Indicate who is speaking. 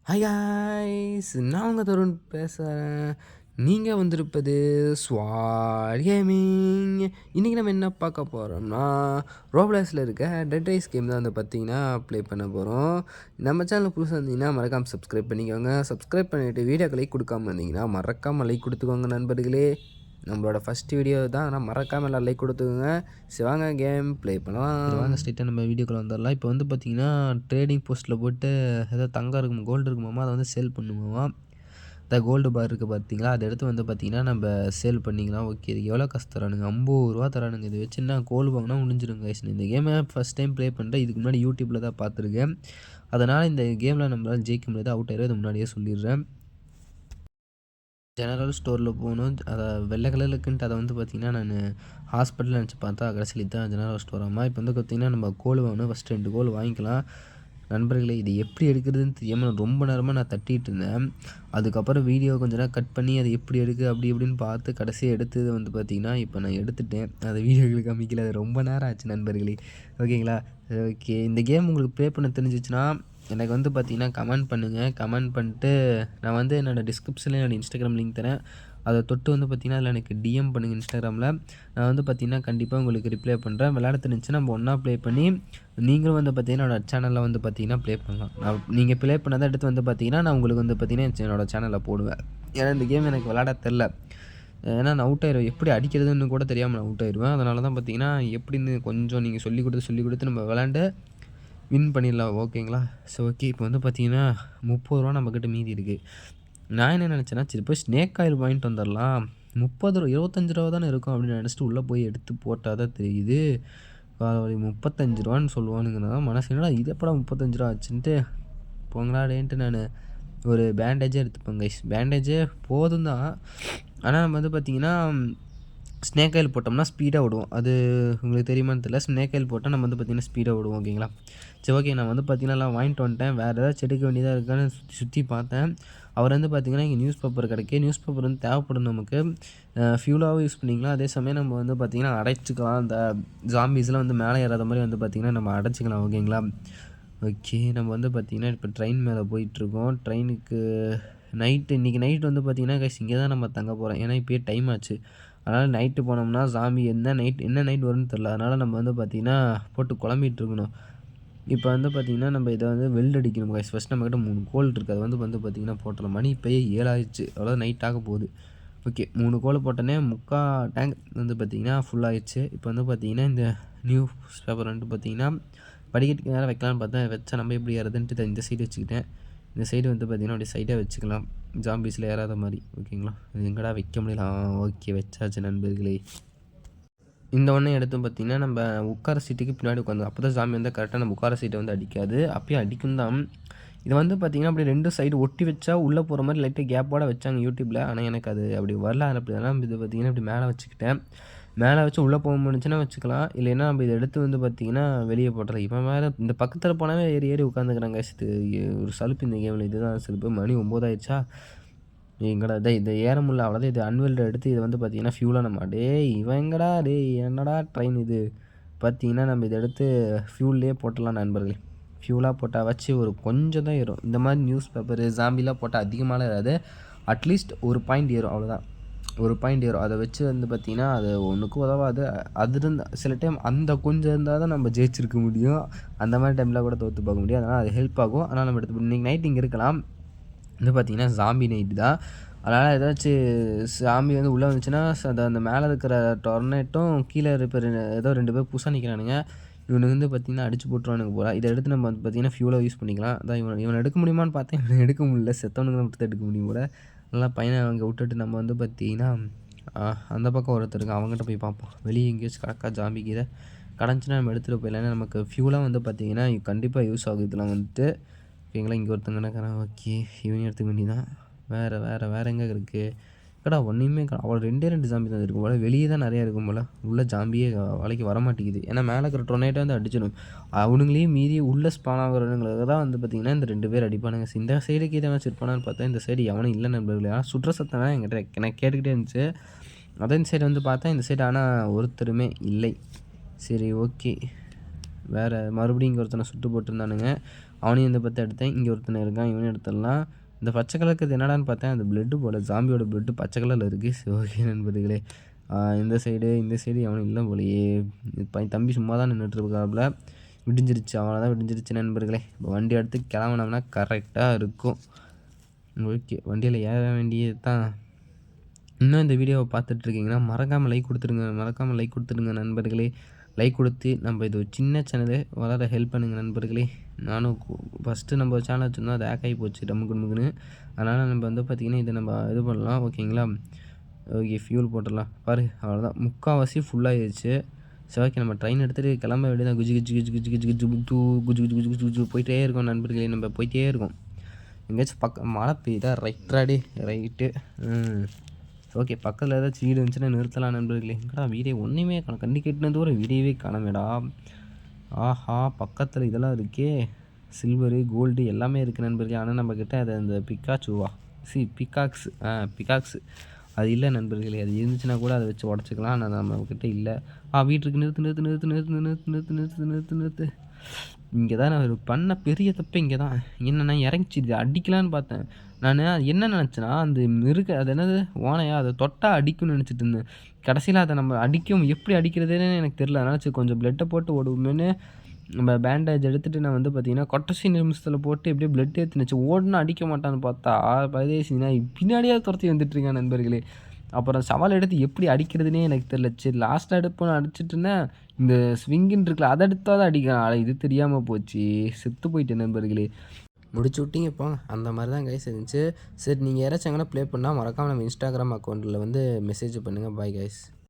Speaker 1: Hi guys, நான் உங்கள் தருண் பேசுகிறேன். நீங்கள் வந்திருப்பது ஸ்வாட் கேமிங். இன்றைக்கி நம்ம என்ன பார்க்க போகிறோம்னா, ரோப்ளாக்ஸில் இருக்க டெட் ரைஸ் கேம் தான் வந்து பார்த்திங்கன்னா ப்ளே பண்ண போகிறோம். நம்ம சேனல் புதுசாக இருந்தீங்கன்னா மறக்காமல் சப்ஸ்கிரைப் பண்ணிக்கோங்க. சப்ஸ்கிரைப் பண்ணிவிட்டு வீடியோக்கு லைக் கொடுக்காமல் இருந்தீங்கன்னா மறக்காமல் லைக் கொடுத்துக்கோங்க நண்பர்களே. நம்மளோட ஃபஸ்ட் வீடியோ தான், ஆனால் மறக்காமல் எல்லாம் லைக் கொடுத்துக்கோங்க. சரி வாங்க கேம் ப்ளே பண்ணலாம். வாங்க ஸ்ட்ரெயிட்டாக நம்ம வீடியோக்குள்ள வந்துடலாம். இப்போ வந்து பார்த்திங்கன்னா ட்ரேடிங் போஸ்ட்டில் போட்டு ஏதோ தங்கம் இருக்கும், கோல்டு இருக்குமாமா, அதை வந்து சேல் பண்ணுவோமா. இந்த கோல்டு பார் இருக்குது பார்த்தீங்களா, அதை எடுத்து வந்து பார்த்திங்கன்னா நம்ம சேல் பண்ணிக்கலாம். ஓகே, இது எவ்வளோ காசு தரானுங்க? 50 ரூபா தரானுங்க. இது வச்சு என்ன கோல்டு வாங்கினா முடிஞ்சிருங்க. இந்த கேமை ஃபஸ்ட் டைம் ப்ளே பண்ணுறேன். இதுக்கு முன்னாடி யூடியூப்பில் தான் பார்த்துருக்கேன். அதனால் இந்த கேமில் நம்மளால் ஜெயிக்க முடியாது, அவுட் ஆயிடும். அது முன்னாடியே சொல்லிடுறேன். ஜெனரல் ஸ்டோரில் போகணும். அதை வெள்ளை கலரில் இருக்குன்ட்டு அதை வந்து பார்த்திங்கன்னா நான் ஹாஸ்பிட்டலில் நினச்சி பார்த்தா கடைசியில் தான் ஜெனரல் ஸ்டோர் ஆமாம். இப்போ வந்து பார்த்திங்கன்னா நம்ம கோல் வாங்கணும். ஃபஸ்ட்டு 2 கோல் வாங்கிக்கலாம். நண்பர்களே, இது எப்படி எடுக்கிறதுன்னு தெரியாமல் ரொம்ப நேரமாக நான் தட்டிகிட்டு இருந்தேன். அதுக்கப்புறம் வீடியோ கொஞ்சம் நேரம் கட் பண்ணி அதை எப்படி எடுக்கு அப்படி இப்படின்னு பார்த்து கடைசியாக எடுத்தது வந்து பார்த்திங்கன்னா இப்போ நான் எடுத்துட்டேன். அதை வீடியோக்களுக்கு காமிக்கல, அது ரொம்ப நேரம் ஆச்சு நண்பர்களே. ஓகேங்களா? ஓகே, இந்த கேம் உங்களுக்கு ப்ளே பண்ண தெரிஞ்சிச்சுன்னா எனக்கு வந்து பார்த்திங்கன்னா கமெண்ட் பண்ணுங்கள். கமெண்ட் பண்ணிட்டு நான் வந்து என்னோடய டிஸ்கிரிப்ஷனில் என்னோடய இன்ஸ்டாகிராம் லிங்க் தரேன். அதை தொட்டு வந்து பார்த்திங்கன்னா அதில் எனக்கு டிஎம் பண்ணுங்கள் இன்ஸ்டாகிராமில். நான் வந்து பார்த்திங்கன்னா கண்டிப்பாக உங்களுக்கு ரிப்ளை பண்ணுறேன். விளையாட தெரிஞ்சுன்னா நம்ம ஒன்றா ப்ளே பண்ணி நீங்களும் வந்து பார்த்திங்கன்னா என்னோடய சேனலில் வந்து பார்த்திங்கன்னா ப்ளே பண்ணலாம். நான் நீங்கள் ப்ளே பண்ணதை எடுத்து வந்து பார்த்திங்கன்னா நான் உங்களுக்கு வந்து பார்த்திங்கன்னா என்னோடய சேனலில் போடுவேன். ஏன்னா இந்த கேம் எனக்கு விளையாட தெரில. ஏன்னா நான் அவுட் ஆயிடுவேன். எப்படி அடிக்கிறதுன்னு கூட தெரியாமல் நான் அவுட் ஆயிடுவேன். அதனால தான் பார்த்திங்கன்னா எப்படின்னு கொஞ்சம் நீங்கள் சொல்லிக் கொடுத்து நம்ம விளாண்டு வின் பண்ணிடலாம். ஓகேங்களா? ஸோ ஓகே, இப்போ வந்து பார்த்திங்கன்னா 30 ரூபா நம்மக்கிட்ட மீதி இருக்குது. நான் என்ன நினச்சேன்னா, சரி போய் ஸ்னேக் ஆயில் வாங்கிட்டு வந்துடலாம். 30 ரூபா 25 ரூபா தானே இருக்கும் அப்படின்னு நினச்சிட்டு உள்ளே போய் எடுத்து போட்டால் தான் தெரியுது 35 ரூபான்னு சொல்லுவானுங்கன்னா மனசு என்னடா இது எப்படா 35 ரூபா ஆச்சுன்ட்டு போங்களாடேன்ட்டு நான் ஒரு பேண்டேஜே எடுத்துப்பேன் கைஸ். பேண்டேஜே போதும் தான். ஆனால் நம்ம வந்து பார்த்திங்கன்னா ஸ்னேக் ஆயில் போட்டோம்னா ஸ்பீடாக விடுவோம். அது உங்களுக்கு தெரியுமான்னு தெரியல. ஸ்னேக் ஆயில் போட்டால் நம்ம வந்து பார்த்திங்கன்னா ஸ்பீடாக விடுவோம். ஓகேங்களா? சரி ஓகே, நான் வந்து பார்த்திங்கன்னா எல்லாம் வாங்கிட்டு வந்துட்டேன். வேறு ஏதாச்சும் எடுக்க வேண்டியதாக இருக்கான்னு சுற்றி பார்த்தேன். அவர் வந்து பார்த்திங்கன்னா இங்கே நியூஸ் பேப்பர் கிடைக்கும். நியூஸ் பேப்பர் வந்து தேவைப்படும் நமக்கு. ஃபியூலாகவும் யூஸ் பண்ணிக்கலாம். அதே சமயம் நம்ம வந்து பார்த்திங்கன்னா அடைச்சிக்கலாம். அந்த ஜாம்பீஸ்லாம் வந்து மேலே ஏறாத மாதிரி வந்து பார்த்திங்கன்னா நம்ம அடைச்சிக்கலாம். ஓகேங்களா? ஓகே, நம்ம வந்து பார்த்திங்கன்னா இப்போ ட்ரெயின் மேலே போயிட்டுருக்கோம். ட்ரெயினுக்கு இன்றைக்கி நைட் வந்து பார்த்திங்கன்னா கைஸ் இங்கே தான் நம்ம தங்க போகிறோம். ஏன்னா இப்போயே டைம் ஆச்சு. அதனால் நைட்டு போனோம்னா சாமி என்ன நைட் வரும்னு தெரில. அதனால் நம்ம வந்து பார்த்திங்கன்னா போட்டு குழம்பிட்டு இருக்கணும். இப்போ வந்து பார்த்திங்கன்னா நம்ம இதை வந்து வெல்ட் அடிக்கணும் கைஸ். ஃபஸ்ட் நம்மக்கிட்ட 3 கோல் இருக்குது. அது வந்து பார்த்திங்கன்னா போட்டலாம். மணி இப்போயே 7 ஆயிடுச்சு. அவ்வளோ நைட் ஆக போகுது. ஓகே, 3 கோல் போட்டோன்னே 3/4 டேங்க் வந்து பார்த்திங்கன்னா ஃபுல் ஆகிடுச்சு. இப்போ வந்து பார்த்திங்கன்னா இந்த நியூஸ் பேப்பர் வந்து பார்த்திங்கன்னா படிக்கட்டுக்கு நேரம் வைக்கலான்னு பார்த்தா வச்சா நம்ம எப்படி ஏறதுன்ட்டு இந்த சைடு வச்சுக்கிட்டேன். இந்த சைடு வந்து பார்த்திங்கன்னா அப்படியே சைடாக வச்சுக்கலாம். ஜாம்பீஸில் ஏறாத மாதிரி. ஓகேங்களா? இது எங்கடா வைக்க முடியலாம். ஓகே, வச்சாச்சு நண்பர்களே. இந்த ஒன்றே எடுத்து பார்த்திங்கன்னா நம்ம உட்கார சீட்டுக்கு பின்னாடி உட்காந்து அப்போ தான் ஜாம்பி வந்து கரெக்டாக நம்ம உட்கார சீட்டை வந்து அடிக்காது. அப்பயும் அடிக்கும் தான். இது வந்து பார்த்திங்கன்னா அப்படியே 2 சைடு ஒட்டி வச்சா உள்ளே போகிற மாதிரி லைட்டாக கேப்போட வச்சாங்க யூடியூப்பில். ஆனால் எனக்கு அது அப்படி வரல. அப்படினால இது பார்த்திங்கன்னா இப்படி மேலே வச்சுக்கிட்டேன். மேலே வச்சு உள்ளே போக முடிஞ்சுன்னா வச்சுக்கலாம். இல்லைன்னா நம்ம இதை எடுத்து வந்து பார்த்திங்கன்னா வெளியே போட்டுறலாம். இவன் வேறு இந்த பக்கத்தில் போனாவே ஏறி உட்காந்துக்கிறாங்க. ஒரு சலுப்பு இந்த கேமில். இதுதான் சலுப்பு. மணி 9 ஆயிடுச்சா. எங்கடா இதை ஏற முடியல. அவ்வளோதான். இது அன்வெல்டு எடுத்து இதை வந்து பார்த்திங்கன்னா ஃபியூலாக நம்ம இவன் எங்கடா என்னடா ட்ரெயின் இது பார்த்திங்கன்னா நம்ம இதை எடுத்து ஃபியூல்லே போட்டுடலாம் நண்பர்களே. ஃபியூலாக போட்டால் வச்சு ஒரு கொஞ்சம் தான் ஏறும். இந்த மாதிரி நியூஸ் பேப்பரு ஜாம்பிலாம் போட்டால் அதிகமாக ஏறாது. அட்லீஸ்ட் ஒரு பாயிண்ட் ஏறும். அவ்வளோதான், ஒரு பாயிண்ட் ஏறும். அதை வச்சு வந்து பார்த்திங்கன்னா அது ஒன்றுக்கும் உதவாது. அது சில டைம் அந்த கொஞ்சம் இருந்தால் தான் நம்ம ஜெயிச்சிருக்க முடியும். அந்த மாதிரி டைமில் கூட தோற்று பார்க்க முடியும். அதனால் அது ஹெல்ப் ஆகும். அதனால் நம்ம எடுத்து இன்றைக்கி நைட் இங்கே இருக்கலாம். வந்து பார்த்திங்கன்னா ஜாம்பி நைட்டு தான். அதனால் ஏதாச்சும் சாமி வந்து உள்ளே வந்துச்சுன்னா அந்த மேலே இருக்கிற டொர்னேட்டும் கீழே இருப்ப ஏதோ 2 பேர் புதுசாக நிற்கிறானுங்க. இவனுக்கு வந்து பார்த்திங்கன்னா அடிச்சு போட்டுருவானுங்க போல். இதை எடுத்து நம்ம வந்து பார்த்திங்கன்னா ஃபியூலாக யூஸ் பண்ணிக்கலாம். அதான் இவனை எடுக்க முடியுமான்னு பார்த்தேன். இவனை எடுக்க முடியல. செத்தவனுக்கு மட்டும் தான் எடுக்க முடியும் போல். நல்லா பையனை அங்கே விட்டுட்டு நம்ம வந்து பார்த்திங்கன்னா அந்த பக்கம் ஒருத்தருக்கு அவங்ககிட்ட போய் பார்ப்போம். வெளியே எங்கேயாச்சும் கடக்கா ஜாம்பி கீரை கடந்துச்சுன்னா நம்ம எடுத்துகிட்டு போயிடலாம். நமக்கு ஃபியூலாக வந்து பார்த்திங்கன்னா கண்டிப்பாக யூஸ் ஆகும். இதெல்லாம் வந்துட்டு ஓகேங்களா? இங்கே ஒருத்தங்க நினைக்கிறேன். ஓகே, இவனையும் எடுத்துக்க வேண்டியதான். வேறு எங்கே இருக்குது கடா? ஒன்றையுமே அவ்வளோ 2 ஜாம்பி தான் இருக்கும் போல். வெளியே தான் நிறையா இருக்கும் போல். உள்ள ஜாம்பியே வலைக்கு வரமாட்டேங்குது. ஏன்னா மேலே இருக்கிற டொர்னேட்டோ வந்து அடிச்சிடும். அவனுங்களையும் மீறி உள்ளே ஸ்பான் ஆகிறவங்களுக்கு தான் வந்து பார்த்திங்கன்னா இந்த 2 பேர் அடிப்பானுங்க. இந்த சைடுக்கு இதை வச்சுருப்பானான்னு பார்த்தா இந்த சைடு எவனும் இல்லை நண்பர்களே. ஆனால் சுற்ற சத்தம் தான் என்கிட்ட எனக்கு கேட்டுக்கிட்டே இருந்துச்சு. அதே இந்த சைடு வந்து பார்த்தா இந்த சைடு ஆனால் ஒருத்தருமே இல்லை. சரி ஓகே, வேறு மறுபடியும் இங்கே ஒருத்தனை சுட்டு போட்டிருந்தானுங்க. அவனையும் இந்த பக்கம் எடுத்தேன். இங்கே ஒருத்தன் இருக்கான், இவனையும் எடுத்துடலாம். இந்த பச்சை கலருக்கு என்னடான்னு பார்த்தேன், அந்த பிளட்டு போல ஜாம்பியோட பிளட்டு பச்சை கலரில் இருக்குது. சரி ஓகே நண்பர்களே. இந்த சைடு எவனும் இல்லை போலயே. தம்பி சும்மா தான் நின்றுட்டுருக்காப்புல. விடிஞ்சிருச்சு, அவ்வளோதான் விடிஞ்சிருச்சு நண்பர்களே. இப்போ வண்டி எடுத்து கிளம்புனோம்னா கரெக்டாக இருக்கும். ஓகே, வண்டியில் ஏற வேண்டியது தான். இன்னும் இந்த வீடியோவை பார்த்துட்ருக்கீங்கன்னா மறக்காமல் லைக் கொடுத்துருங்க நண்பர்களே. லைக் கொடுத்து நம்ம இது ஒரு சின்ன சேனலு வளர ஹெல்ப் பண்ணுங்கள் நண்பர்களே. நானும் ஃபஸ்ட்டு நம்ம சேனல் வச்சுருந்தோம், அது ஹேக் ஆகி போச்சு டம்முக்குன்னு. அதனால் நம்ம வந்து பார்த்திங்கன்னா இதை நம்ம இது பண்ணலாம் ஓகேங்களா. ஓகே, ஃபியூல் போட்டுடலாம். பாரு அவ்வளோதான், முக்கால்வாசி ஃபுல்லாகிடுச்சு. சரி ஓகே, நம்ம ட்ரெயின் எடுத்துகிட்டு கிளம்ப வேண்டியதான். குஜி குஜி குஜி குஜி குஜி குஜி குஜி குஜி குஜி குஜி குஜி போயிட்டே இருக்கோம் நண்பர்களே. நம்ம போயிட்டே இருக்கோம். எங்கேயாச்சும் மழை பெய்யுதா? ரைட்ராடி ரைட்டு. ஓகே, பக்கத்தில் ஏதாச்சும் வீடு இருந்துச்சுன்னா நிறுத்தலாம் நண்பர்களே. எங்கடா வீடே ஒன்றுமே காணும், கண்ணி கட்டினது ஒரு வீடியோவே காணமேடா. ஆஹா, பக்கத்தில் இதெல்லாம் இருக்கே, சில்வரு கோல்டு எல்லாமே இருக்குது நண்பர்களே. ஆனால் நம்மக்கிட்ட அது அந்த பிக்காக்ஸு அது இல்லை நண்பர்களே. அது இருந்துச்சுன்னா கூட அதை வச்சு உடச்சிக்கலாம். ஆனால் நம்மக்கிட்ட இல்லை. வீட்டுக்கு நிறுத்து. இங்கே தான் நான் பண்ண பெரிய தப்பு. இங்கே தான் என்னென்னா இறங்கிச்சு அடிக்கலான்னு பார்த்தேன். நான் என்ன நினச்சேன்னா, அந்த அது என்னது ஓனையா, அதை தொட்டால் அடிக்கும்னு நினச்சிட்டு இருந்தேன். கடைசியில் அதை நம்ம எப்படி அடிக்கிறதுன்னு எனக்கு தெரியல. அதனால் சரி கொஞ்சம் பிளட்டை போட்டு ஓடுவோமேனு நம்ம பேண்டேஜ் எடுத்துகிட்டு நான் வந்து பார்த்திங்கன்னா கடைசி நிமிஷத்தில் போட்டு எப்படியே பிளட் ஏற்றுனுச்சு. ஓடுனா அடிக்க மாட்டான்னு பார்த்தா பரதேசினா பின்னாடியே துரத்தி வந்துட்டுருக்கேன் நண்பர்களே. அப்புறம் சவால் எடுத்து எப்படி அடிக்கிறதுனே எனக்கு தெரியல. சரி லாஸ்ட்டாக எடுப்போன்னு அடிச்சிட்டு இருந்தேன். இந்த ஸ்விங்கின்னு இருக்குல்ல, அதை எடுத்தால் தான் அடிக்கிறான். இது தெரியாமல் போச்சு, செத்து போயிட்டேன் நண்பர்களே. முடிச்சு விட்டிங்க போங்க. அந்த மாதிரி தான் கைஸ் இருந்துச்சு. சரி, நீங்கள் யாராச்சும் எங்கன்னா ப்ளே பண்ணால் மறக்காமல் நம்ம இன்ஸ்டாகிராம் அக்கௌண்ட்டில் வந்து மெசேஜ் பண்ணுங்கள். Bye guys.